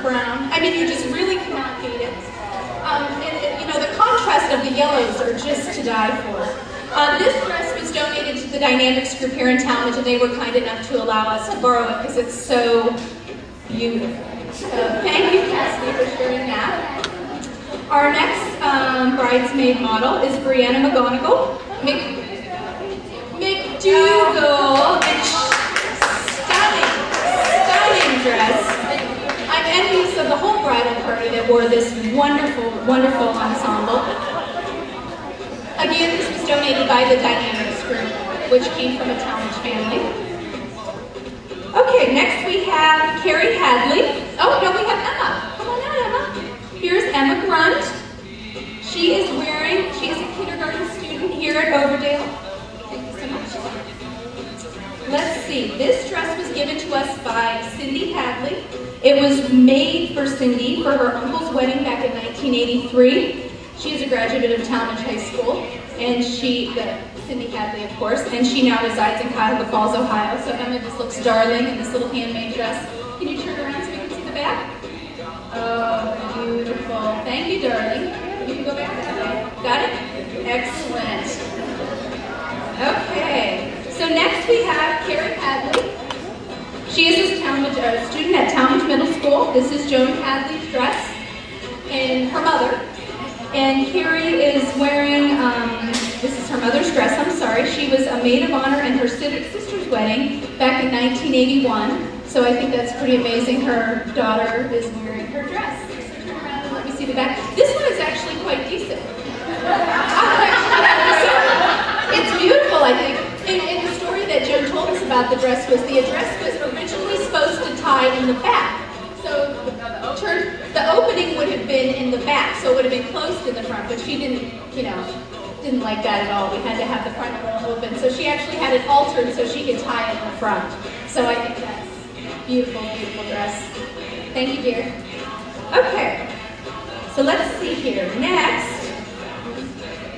brown. I mean, you just really cannot beat it. You know, the contrast of the yellows are just to die for. This dress was donated to the Dynamics group here in Tallmadge, and they were kind enough to allow us to borrow it because it's so beautiful. So thank you, Cassidy, for sharing that. Our next bridesmaid model is Brianna McGonigal. McDougal, and stunning dress. I'm envious of the whole bridal party that wore this wonderful, wonderful ensemble. Again, this was donated by the Dynamics group, which came from a Tallmadge family. Okay, next we have Carrie Hadley. Oh, no, we have Emma. Come on out, Emma. Here's Emma Grunt. She is a kindergarten student here at Overdale. Thank you so much. Let's see, this dress was given to us by Cindy Hadley. It was made for Cindy for her uncle's wedding back in 1983. She is a graduate of Tallmadge High School, and Cindy Hadley, of course, and she now resides in Cuyahoga Falls, Ohio. So Emma just looks darling in this little handmade dress. Can you turn around so we can see the back? Oh, beautiful. Thank you, darling. You can go back that way. Got it? Excellent. Okay. So next we have Carrie Hadley. She is a student at Tallmadge Middle School. This is Joan Hadley's dress and her mother. And Carrie is wearing, this is her mother's dress, I'm sorry. She was a maid of honor in her sister's wedding back in 1981. So I think that's pretty amazing. Her daughter is wearing her dress. So turn around and let me see the back. This one is actually quite decent. It's beautiful, I think. And the story that Joan told us about the dress was the dress was originally supposed to tie in the back. So the opening would have been in the back, so it would have been closed in the front, but she didn't like that at all. We had to have the front a little open. So she actually had it altered so she could tie it in the front. So I think that's beautiful, beautiful dress. Thank you, dear. Okay, so let's see here. Next,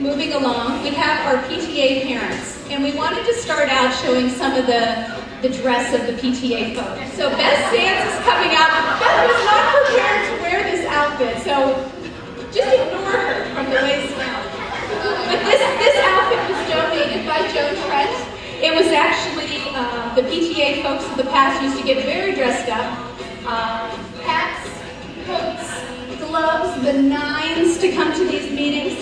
moving along, we have our PTA parents. And we wanted to start out showing some of the dress of the PTA folks. So Beth Sands is coming out. Beth was not prepared to wear this outfit, so just ignore her from the waist down. But this outfit was donated by Joan Trent. It was actually, the PTA folks of the past used to get very dressed up. Hats, coats, gloves, the nines to come to these meetings.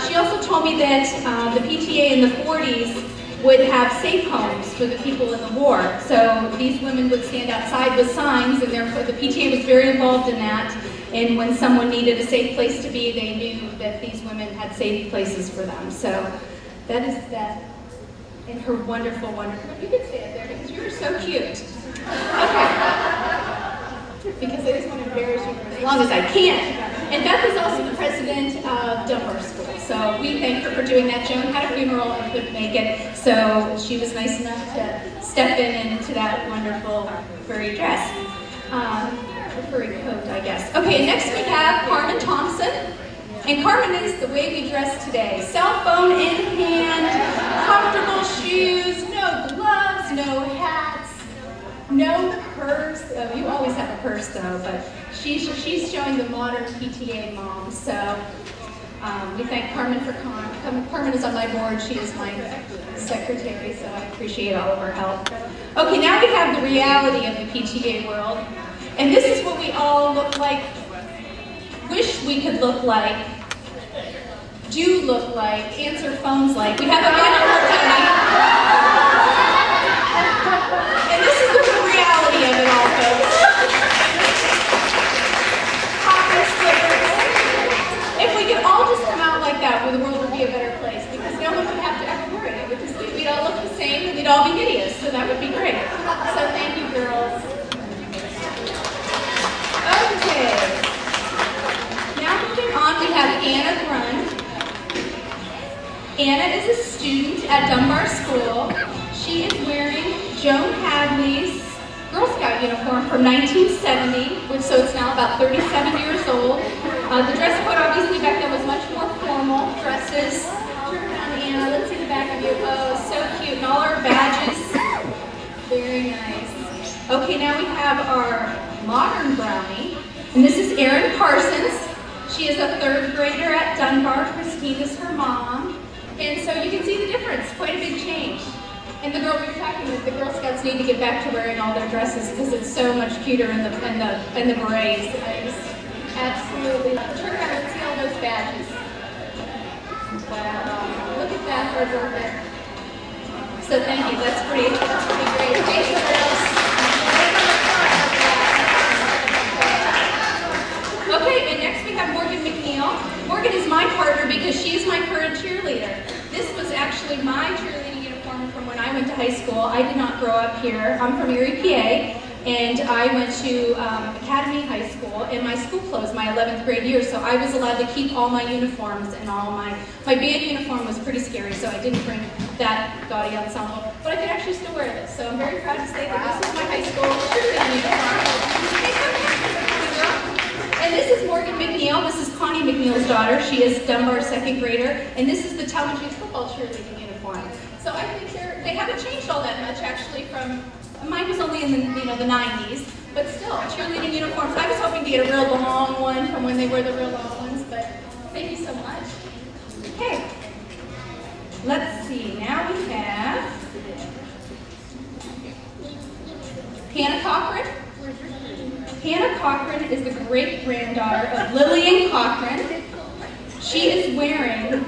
She also told me that the PTA in the 40s would have safe homes for the people in the war. So these women would stand outside with signs, and therefore the PTA was very involved in that. And when someone needed a safe place to be, they knew that these women had safe places for them. So that is that. And her wonderful, wonderful, you can stay up there because you're so cute. Okay. Because I just want to embarrass you for as long as I can. And Beth is also the president of Dunbar School. So we thank her for doing that. Joan had a funeral and couldn't make it, so she was nice enough to step in into that wonderful furry dress. Or furry coat, I guess. Okay, next we have Carmen Thompson. And Carmen is the way we dress today. Cell phone in hand, comfortable shoes, no gloves, no hats, no purse. Oh, you always have a purse though, but she's showing the modern PTA mom. So we thank Carmen for coming. Carmen is on my board. She is my secretary, so I appreciate all of her help. Okay, now we have the reality of the PTA world. And this is what we all look like, wish we could look like, do look like, answer phones like. We have a man on our Tony. And this is the reality of it all, folks. Cotton slippers. If we could all just come out like that, the world would be a better place, because no one would have to ever worry. It would just be, we'd all look the same and we'd all be hideous, so that would be great. So thank you, girls. Okay. Now moving on, we have Anna Grund. Anna is a student at Dunbar School. She is wearing Joan Hadley's Girl Scout uniform from 1970, so it's now about 37 years old. The dress code obviously back then was much more formal. Dresses. Turn around, Anna. Let's see the back of you. Oh, so cute. And all our badges. Very nice. Okay, now we have our modern brownie. And this is Erin Parsons. She is a 3rd grader at Dunbar. Christine is her mom. And so you can see the difference, quite a big change. And the girl we were talking with, the Girl Scouts need to get back to wearing all their dresses because it's so much cuter in the berets. I just absolutely love it. Turn around and see all those badges. Wow, look at that for a birthday. So thank you, that's pretty great. Thanks, girls. Okay, and next we have Morgan McNeil. Morgan is my partner because she's my current cheerleader. This was actually my cheerleading uniform from when I went to high school. I did not grow up here. I'm from Erie, PA, and I went to Academy High School, and my school closed my 11th grade year, so I was allowed to keep all my uniforms and all my band uniform was pretty scary, so I didn't bring that gaudy ensemble, but I could actually still wear this, so I'm very proud to say that this is my high school cheerleading uniform. And this is Morgan McNeil. This is Connie McNeil's daughter. She is Dunbar's 2nd grader, and this is the Tallmadge football cheerleading uniform. So I think they haven't changed all that much actually from, mine was only in the 90s, but still, cheerleading uniforms. I was hoping to get a real long one from when they were the real long ones, but thank you so much. Okay, let's see, now we have Hannah Cochran. Hannah Cochran is the great-granddaughter of Lillian Cochran. She is wearing,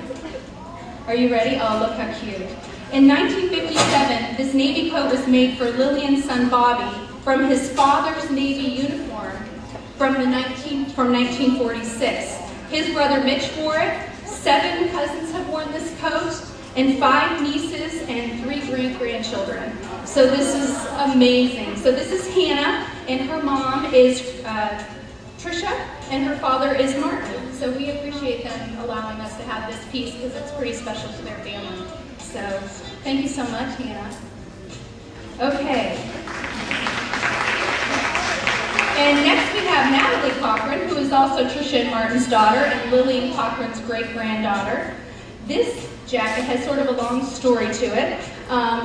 are you ready? Oh, look how cute. In 1957, this Navy coat was made for Lillian's son Bobby from his father's Navy uniform from 1946. His brother Mitch wore it, 7 cousins have worn this coat, and 5 nieces and 3 great-grandchildren. So this is amazing. So this is Hannah, and her mom is Trisha, and her father is Martin. So we appreciate them allowing us to have this piece because it's pretty special to their family. So thank you so much, Hannah. Okay. And next we have Natalie Cochran, who is also Trisha and Martin's daughter and Lillian Cochran's great-granddaughter. This jacket has sort of a long story to it.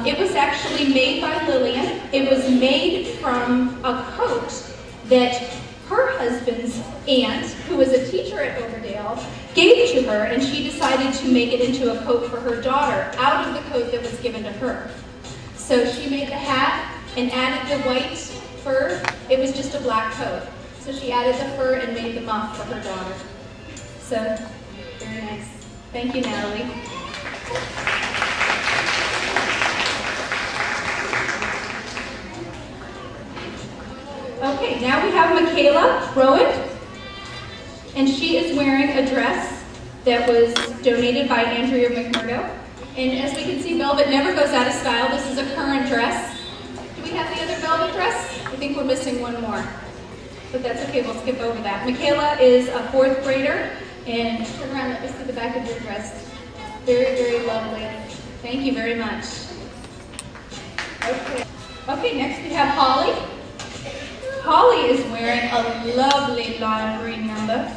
It was actually made by Lillian. It was made from a coat that her husband's aunt, who was a teacher at Overdale, gave to her, and she decided to make it into a coat for her daughter out of the coat that was given to her. So she made the hat and added the white fur. It was just a black coat. So she added the fur and made the muff for her daughter. So, very nice. Thank you, Natalie. Okay, now we have Michaela Rowan, and she is wearing a dress that was donated by Andrea McMurdo. And as we can see, velvet never goes out of style. This is a current dress. Do we have the other velvet dress? I think we're missing one more, but that's okay, we'll skip over that. Michaela is a 4th grader, and turn around, let me see the back of your dress. Very, very lovely. Thank you very much. Okay, next we have Holly. Holly is wearing a lovely lime green number.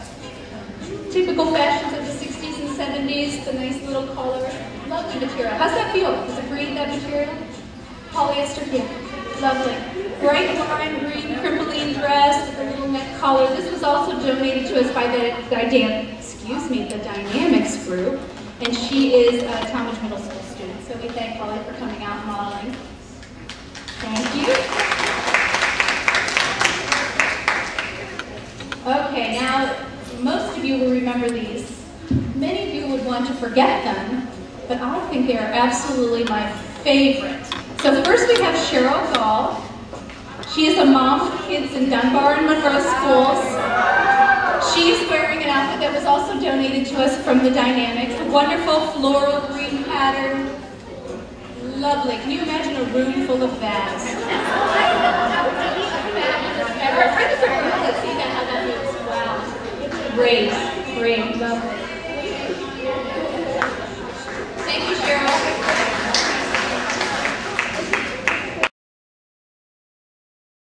Typical fashions of the 60s and 70s, the nice little collar. Lovely material. How's that feel? Does it breathe, that material? Polyester, yeah. Lovely. Bright lime green crimpling dress with a little neck collar. This was also donated to us by the Dynamics group, and she is a Tallmadge Middle School student. So we thank Holly for coming out and modeling. Thank you. Okay, now most of you will remember these. Many of you would want to forget them, but I think they are absolutely my favorite. So first we have Cheryl Gall. She is a mom with kids in Dunbar and Monroe schools. She's wearing an outfit that was also donated to us from the Dynamics. A wonderful floral green pattern. Lovely. Can you imagine a room full of that?